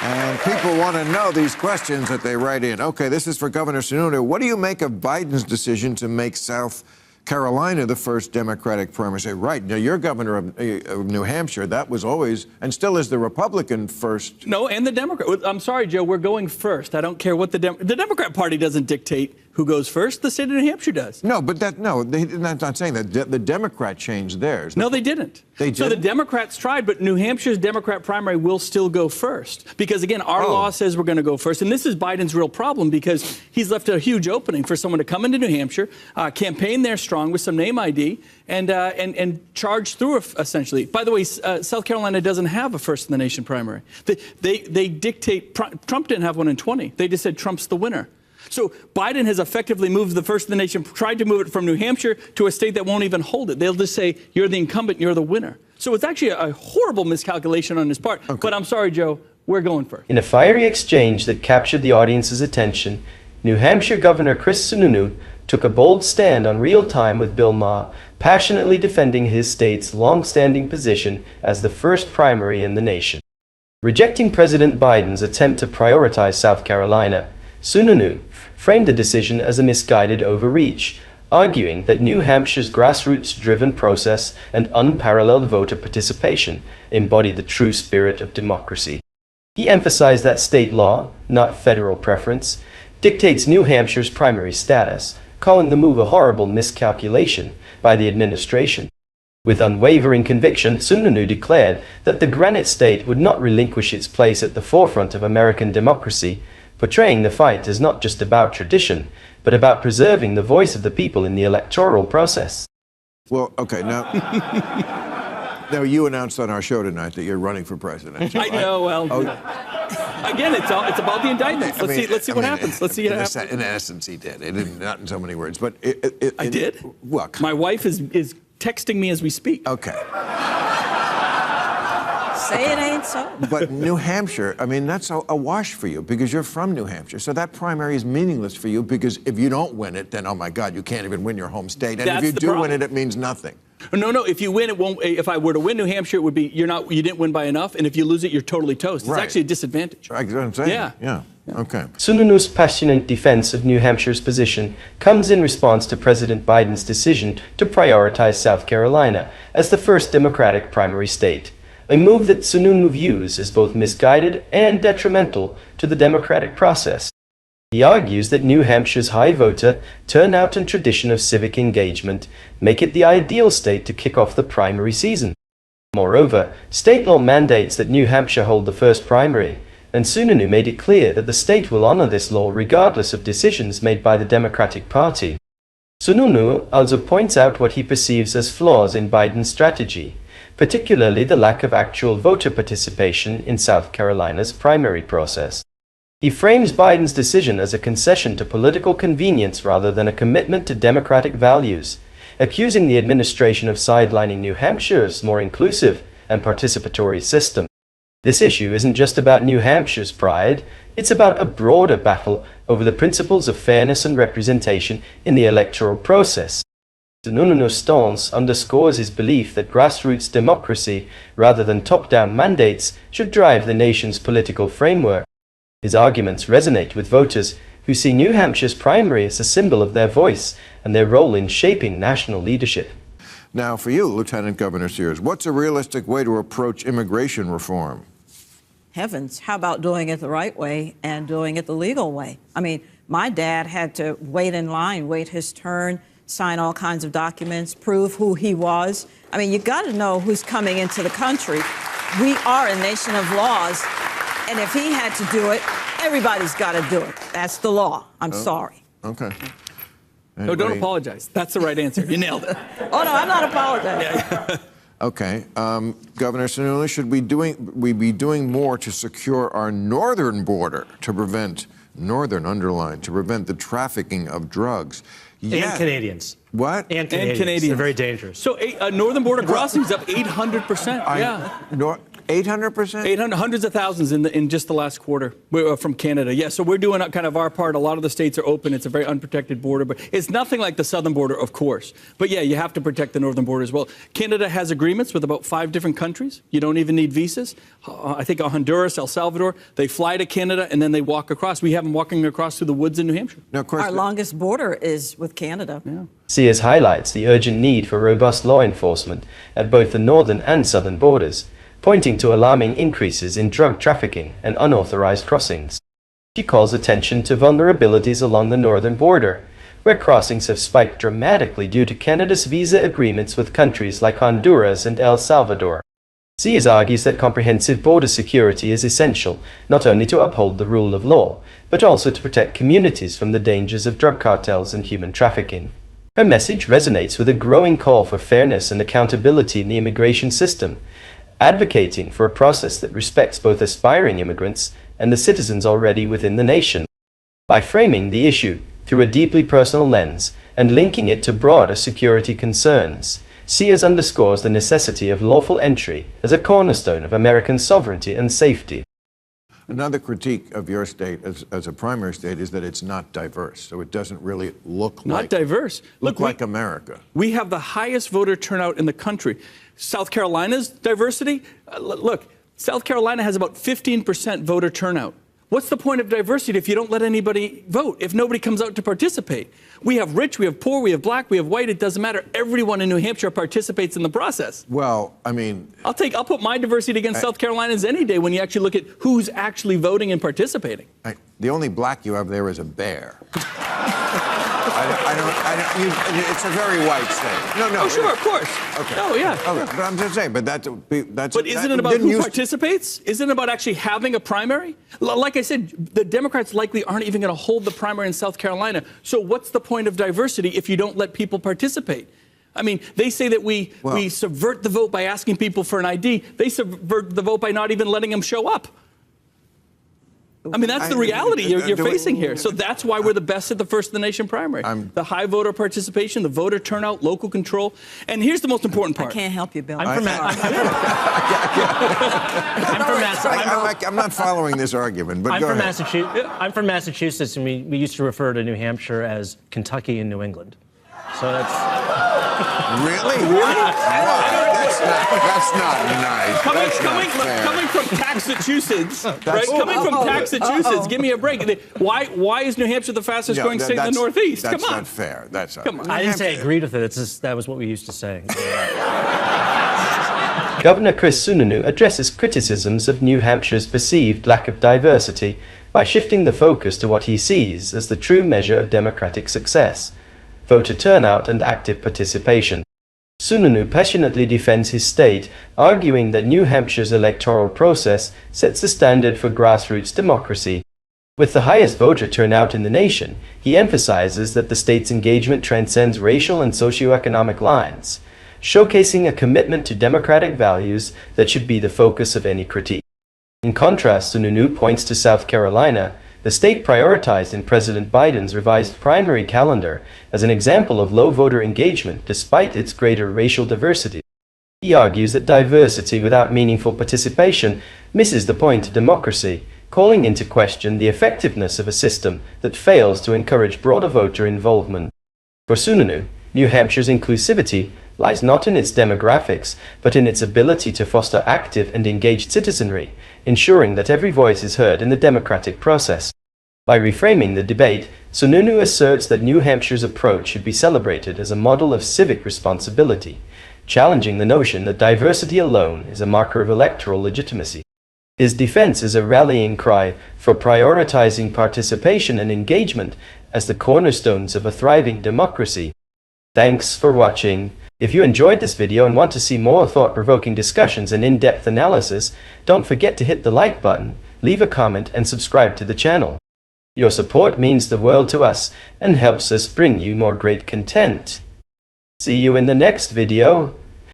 And people want to know these questions that they write in. Okay, this is for Governor Sununu. What do you make of Biden's decision to make South Carolina the first Democratic primary? Say, right, now you're governor of New Hampshire. That was always, and still is, the Republican first. No, and the Democrat. I'm sorry, Joe, we're going first. I don't care what the Democrat Party doesn't dictate who goes first. The state of New Hampshire does. No, but they're not saying that. The Democrat changed theirs. No, they didn't. They did. So the Democrats tried, but New Hampshire's Democrat primary will still go first. Because, again, our law says we're going to go first. And this is Biden's real problem because he's left a huge opening for someone to come into New Hampshire, campaign there strong with some name ID, and charge through, essentially. By the way, South Carolina doesn't have a first-in-the-nation primary. They dictate. Trump didn't have one in 20. They just said Trump's the winner. So Biden has effectively moved the first in the nation, tried to move it from New Hampshire to a state that won't even hold it. They'll just say, you're the incumbent, you're the winner. So it's actually a horrible miscalculation on his part. Okay. But I'm sorry, Joe, we're going first. In a fiery exchange that captured the audience's attention, New Hampshire Governor Chris Sununu took a bold stand on Real Time with Bill Maher, passionately defending his state's long-standing position as the first primary in the nation. Rejecting President Biden's attempt to prioritize South Carolina, Sununu framed the decision as a misguided overreach, arguing that New Hampshire's grassroots-driven process and unparalleled voter participation embody the true spirit of democracy. He emphasized that state law, not federal preference, dictates New Hampshire's primary status, calling the move a horrible miscalculation by the administration. With unwavering conviction, Sununu declared that the Granite State would not relinquish its place at the forefront of American democracy, portraying the fight as not just about tradition, but about preserving the voice of the people in the electoral process. Well, okay, now, now you announced on our show tonight that you're running for president. I know, well, again, it's about the indictment. Let's see what happens. Let's see what happens. In essence, he did. It didn't, not in so many words, but I did? Well, my wife is texting me as we speak. Okay. Say it ain't so. But New Hampshire, I mean, that's a wash for you because you're from New Hampshire. So that primary is meaningless for you because if you don't win it, then, oh my God, you can't even win your home state. And if you do win it, it means nothing. No, if you win, it won't. If I were to win New Hampshire, it would be you didn't win by enough. And if you lose it, you're totally toast. It's actually a disadvantage. Right, that's what I'm saying. Yeah. Okay. Sununu's passionate defense of New Hampshire's position comes in response to President Biden's decision to prioritize South Carolina as the first Democratic primary state, a move that Sununu views as both misguided and detrimental to the democratic process. He argues that New Hampshire's high voter turnout and tradition of civic engagement make it the ideal state to kick off the primary season. Moreover, state law mandates that New Hampshire hold the first primary, and Sununu made it clear that the state will honor this law regardless of decisions made by the Democratic Party. Sununu also points out what he perceives as flaws in Biden's strategy, particularly the lack of actual voter participation in South Carolina's primary process. He frames Biden's decision as a concession to political convenience rather than a commitment to democratic values, accusing the administration of sidelining New Hampshire's more inclusive and participatory system. This issue isn't just about New Hampshire's pride, it's about a broader battle over the principles of fairness and representation in the electoral process. Sununu's stance underscores his belief that grassroots democracy, rather than top-down mandates, should drive the nation's political framework. His arguments resonate with voters who see New Hampshire's primary as a symbol of their voice and their role in shaping national leadership. Now, for you, Lieutenant Governor Sears, what's a realistic way to approach immigration reform? Heavens, how about doing it the right way and doing it the legal way? I mean, my dad had to wait in line, wait his turn, sign all kinds of documents, prove who he was. I mean, you got to know who's coming into the country. We are a nation of laws, and if he had to do it, everybody's got to do it. That's the law. I'm sorry. Okay. No, don't apologize. That's the right answer. You nailed it. Oh, no, I'm not apologizing. Okay. Governor Sununu, should we be doing more to secure our northern border to prevent, to prevent the trafficking of drugs? And Canadians. What? And Canadians. They're very dangerous. So northern border crossings up 800%. 800%? 800, hundreds of thousands in just the last quarter from Canada. Yeah, so we're doing kind of our part. A lot of the states are open. It's a very unprotected border, but it's nothing like the southern border, of course. But yeah, you have to protect the northern border as well. Canada has agreements with about 5 different countries. You don't even need visas. I think Honduras, El Salvador, they fly to Canada and then they walk across. We have them walking across through the woods in New Hampshire. Now, of course, Our longest border is with Canada. Yeah. Sears highlights the urgent need for robust law enforcement at both the northern and southern borders, pointing to alarming increases in drug trafficking and unauthorized crossings. She calls attention to vulnerabilities along the northern border, where crossings have spiked dramatically due to Canada's visa agreements with countries like Honduras and El Salvador. Sears argues that comprehensive border security is essential, not only to uphold the rule of law, but also to protect communities from the dangers of drug cartels and human trafficking. Her message resonates with a growing call for fairness and accountability in the immigration system, advocating for a process that respects both aspiring immigrants and the citizens already within the nation. By framing the issue through a deeply personal lens and linking it to broader security concerns, Sears underscores the necessity of lawful entry as a cornerstone of American sovereignty and safety. another critique of your state as a primary state is that it's not diverse. So it doesn't really look Not like diverse. Look like America. We have the highest voter turnout in the country. South Carolina's diversity, look, South Carolina has about 15% voter turnout. What's the point of diversity if you don't let anybody vote, if nobody comes out to participate? We have rich, we have poor, we have black, we have white. It doesn't matter. Everyone in New Hampshire participates in the process. Well, I mean, I'll put my diversity against South Carolina's any day when you actually look at who's actually voting and participating. the only black you have there is a bear. It's a very white state. No. Oh, sure, of course. Okay. Oh, yeah. Okay. But I'm just saying, but that's. But isn't it about who participates? Isn't it about actually having a primary? Like I said, the Democrats likely aren't even going to hold the primary in South Carolina. So what's the point of diversity if you don't let people participate? I mean, they say that we subvert the vote by asking people for an ID. They subvert the vote by not even letting them show up. I mean, that's the reality you're facing here. So that's why we're the best at the First in the Nation primary. The high voter participation, the voter turnout, local control. And here's the most important part. I can't help you, Bill. I'm not following this argument, but go ahead. I'm from Massachusetts, and we used to refer to New Hampshire as Kentucky and New England. So that's... Really? That's not nice. Coming from Massachusetts, right? Coming from Massachusetts, give me a break. Why is New Hampshire the fastest growing state in the Northeast? That's Come on. not fair. That's not. Come on. I didn't say I agreed with it. It's just, that was what we used to say. Governor Chris Sununu addresses criticisms of New Hampshire's perceived lack of diversity by shifting the focus to what he sees as the true measure of democratic success: voter turnout and active participation. Sununu passionately defends his state, arguing that New Hampshire's electoral process sets the standard for grassroots democracy. With the highest voter turnout in the nation, he emphasizes that the state's engagement transcends racial and socioeconomic lines, showcasing a commitment to democratic values that should be the focus of any critique. In contrast, Sununu points to South Carolina, the state prioritized in President Biden's revised primary calendar, as an example of low voter engagement despite its greater racial diversity. He argues that diversity without meaningful participation misses the point of democracy, calling into question the effectiveness of a system that fails to encourage broader voter involvement. For Sununu, New Hampshire's inclusivity lies not in its demographics, but in its ability to foster active and engaged citizenry, ensuring that every voice is heard in the democratic process. By reframing the debate, Sununu asserts that New Hampshire's approach should be celebrated as a model of civic responsibility, challenging the notion that diversity alone is a marker of electoral legitimacy. His defense is a rallying cry for prioritizing participation and engagement as the cornerstones of a thriving democracy. Thanks for watching. If you enjoyed this video and want to see more thought-provoking discussions and in-depth analysis, don't forget to hit the like button, leave a comment, and subscribe to the channel. Your support means the world to us and helps us bring you more great content. See you in the next video.